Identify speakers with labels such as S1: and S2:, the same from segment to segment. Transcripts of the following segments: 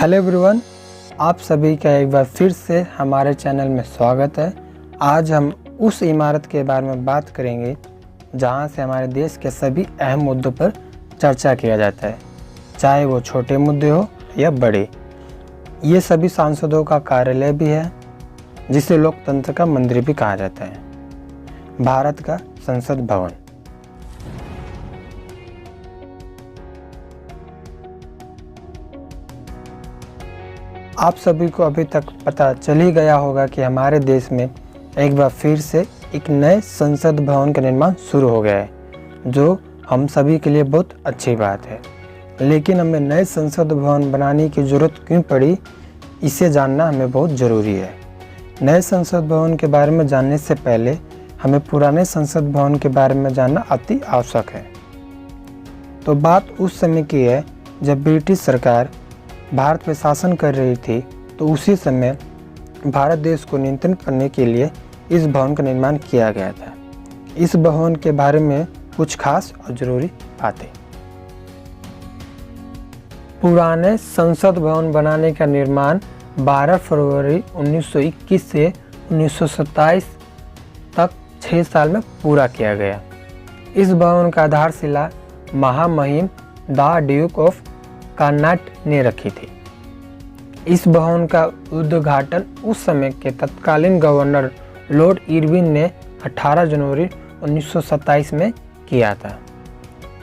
S1: Hello everyone, आप सभी का एक बार फिर से हमारे चैनल में स्वागत है। आज हम उस इमारत के बारे में बात करेंगे जहां से हमारे देश के सभी अहम मुद्दों पर चर्चा किया जाता है, चाहे वो छोटे मुद्दे हो या बड़े। ये सभी सांसदों का कार्यालय भी है, जिसे लोकतंत्र का मंदिर भी कहा जाता है, भारत का संसद भवन। आप सभी को अभी तक पता चल ही गया होगा कि हमारे देश में एक बार फिर से एक नए संसद भवन का निर्माण शुरू हो गया है, जो हम सभी के लिए बहुत अच्छी बात है। लेकिन हमें नए संसद भवन बनाने की ज़रूरत क्यों पड़ी, इसे जानना हमें बहुत ज़रूरी है। नए संसद भवन के बारे में जानने से पहले हमें पुराने संसद भवन के बारे में जानना अति आवश्यक है। तो बात उस समय की है जब ब्रिटिश सरकार भारत पर शासन कर रही थी, तो उसी समय भारत देश को नियंत्रित करने के लिए इस भवन का निर्माण किया गया था। इस भवन के बारे में कुछ खास और ज़रूरी बातें। पुराने संसद भवन बनाने का निर्माण 12 फरवरी 1921 से 1927 तक 6 साल में पूरा किया गया। इस भवन का आधारशिला महामहिम द ड्यूक ऑफ कार्नाट ने रखी थी। इस भवन का उद्घाटन उस समय के तत्कालीन गवर्नर लॉर्ड इरविन ने 18 जनवरी 1927 में किया था।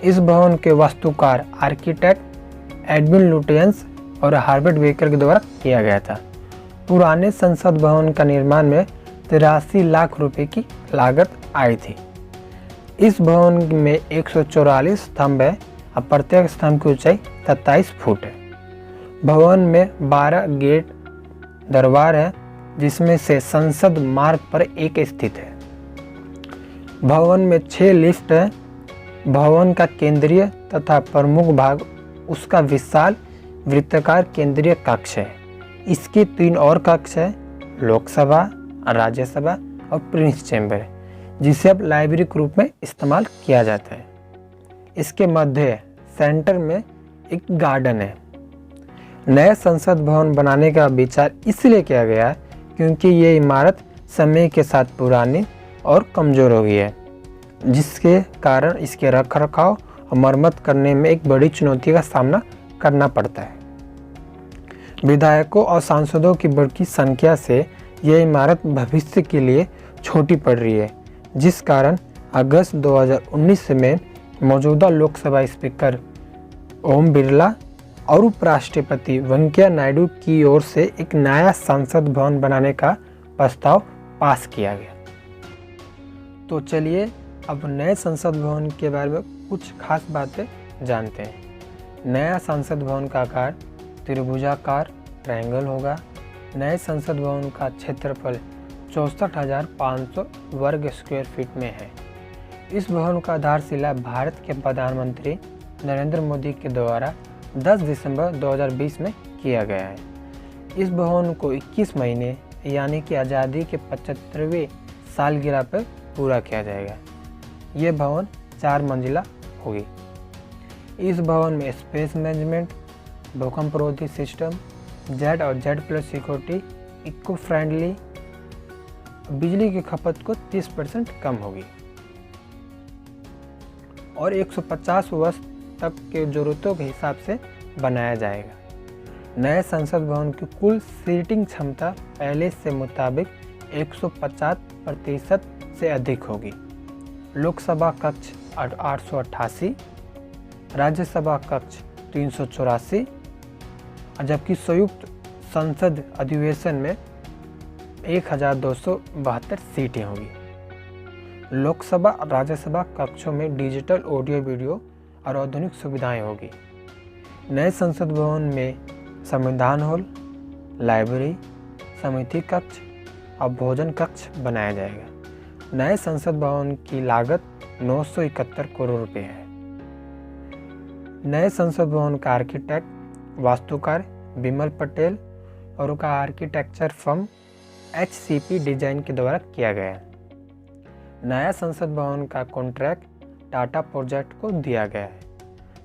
S1: इस भवन के वास्तुकार आर्किटेक्ट एडविन लुटियंस और हार्वर्ड बेकर के द्वारा किया गया था। पुराने संसद भवन का निर्माण में 83 लाख रुपए की लागत आई थी। इस भवन में 144 स्तंभ है और प्रत्येक स्तंभ की ऊंचाई 27 फुट है। भवन में 12 गेट दरबार है, जिसमें से संसद मार्ग पर एक स्थित है। भवन में 6 लिफ्ट है। भवन का केंद्रीय तथा प्रमुख भाग उसका विशाल वृत्ताकार केंद्रीय कक्ष है। इसके 3 और कक्ष है, लोकसभा, राज्यसभा और प्रिंस चैम्बर, जिसे अब लाइब्रेरी के रूप में इस्तेमाल किया जाता है। इसके मध्य सेंटर में एक गार्डन है। नया संसद भवन बनाने का विचार इसलिए किया गया क्योंकि ये इमारत समय के साथ पुरानी और कमज़ोर हो गई है, जिसके कारण इसके रखरखाव और मरम्मत करने में एक बड़ी चुनौती का सामना करना पड़ता है। विधायकों और सांसदों की बढ़ती संख्या से यह इमारत भविष्य के लिए छोटी पड़ रही है, जिस कारण अगस्त 2019 में मौजूदा लोकसभा स्पीकर ओम बिरला और उपराष्ट्रपति वेंकैया नायडू की ओर से एक नया संसद भवन बनाने का प्रस्ताव पास किया गया। तो चलिए अब नए संसद भवन के बारे में कुछ खास बातें जानते हैं। नया संसद भवन का आकार त्रिभुजाकार ट्रायंगल होगा। नए संसद भवन का क्षेत्रफल 64,500 वर्ग स्क्वायर फीट में है। इस भवन का आधारशिला भारत के प्रधानमंत्री नरेंद्र मोदी के द्वारा 10 दिसंबर 2020 में किया गया है। इस भवन को 21 महीने यानी कि आज़ादी के 75वें सालगिरह पर पूरा किया जाएगा। ये भवन 4 मंजिला होगी। इस भवन में स्पेस मैनेजमेंट, भूकंपरोधी सिस्टम, जेड और जेड+ सिक्योरिटी, इको फ्रेंडली, बिजली की खपत को 30% कम होगी और 150 वर्ष तक के जरूरतों के हिसाब से बनाया जाएगा। नए संसद भवन की कुल सीटिंग क्षमता पहले से मुताबिक 150% से अधिक होगी। लोकसभा कक्ष 888, राज्यसभा कक्ष 384, जबकि संयुक्त संसद अधिवेशन में 1272 सीटें होगी। लोकसभा और राज्यसभा कक्षों में डिजिटल ऑडियो वीडियो और आधुनिक सुविधाएं होगी। नए संसद भवन में संविधान हॉल, लाइब्रेरी, समिति कक्ष और भोजन कक्ष बनाया जाएगा। नए संसद भवन की लागत 971 करोड़ रुपए है। नए संसद भवन का आर्किटेक्ट वास्तुकार विमल पटेल और उनका आर्किटेक्चर फर्म HCP डिजाइन के द्वारा किया गया है। नया संसद भवन का कॉन्ट्रैक्ट टाटा प्रोजेक्ट को दिया गया है।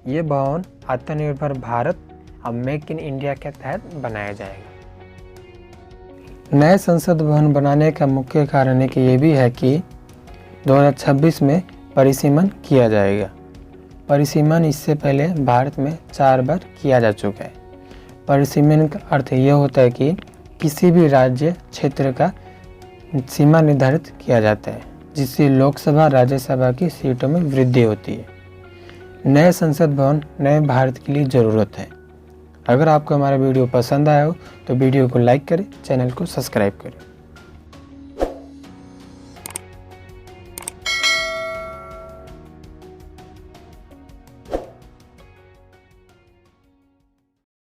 S1: ये भवन आत्मनिर्भर भारत अब मेक इन इंडिया के तहत बनाया जाएगा। नए संसद भवन बनाने का मुख्य कारण एक ये भी है कि 2026 में परिसीमन किया जाएगा। परिसीमन इससे पहले भारत में 4 बार किया जा चुका है। परिसीमन का अर्थ यह होता है कि किसी भी राज्य क्षेत्र का सीमा निर्धारित किया जाता है, जिससे लोकसभा राज्यसभा की सीटों में वृद्धि होती है। नए संसद भवन नए भारत के लिए ज़रूरत है। अगर आपको हमारा वीडियो पसंद आया हो तो वीडियो को लाइक करें, चैनल को सब्सक्राइब करें।